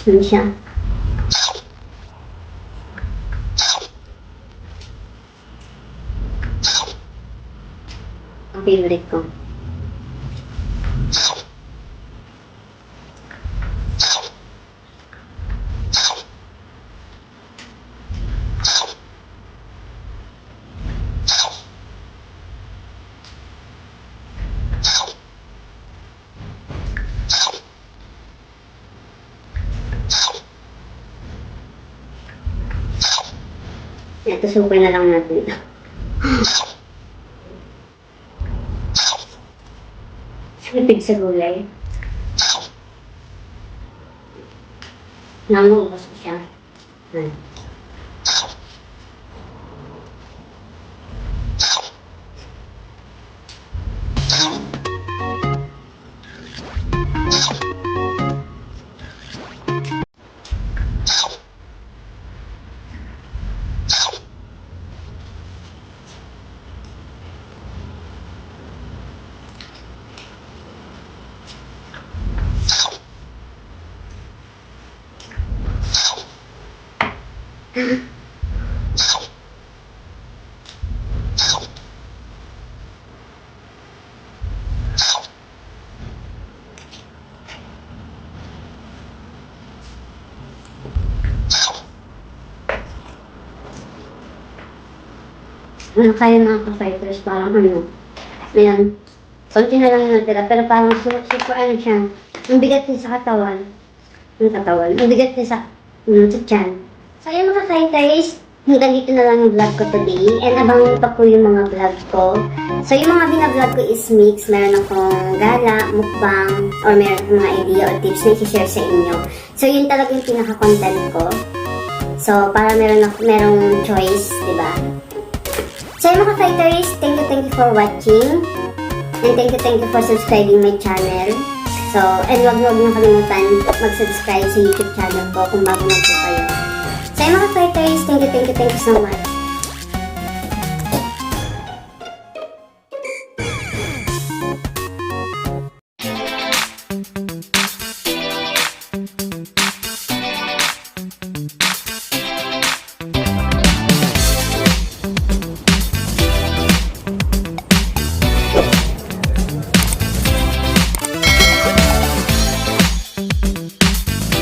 Ano siya? Ang favorite ko. Ito, sukoy na lang natin. Sipig sa gulay. Namumukos ko siya. Ayan. Ano kaya mga ka-fighters, parang ano, ayan, konti na lang yung natira, pero parang super ano siya, ang bigat niya sa katawan. Ang bigat niya sa tiyan. So ayun mga ka-fighters, hanggang dito na lang yung vlog ko today, and abangan pa po yung mga vlog ko. So yung mga binablog ko is mix, meron akong gala, mukbang, or meron akong mga idea o tips na i-share sa inyo. So yun talaga yung pinaka-content ko. So para merong choice, di ba? So mga fighters, thank you for watching. And thank you for subscribing my channel. So, and wag niyo kalimutan mag-subscribe sa YouTube channel ko kung bago na po kayo. So mga fighters, thank you so much.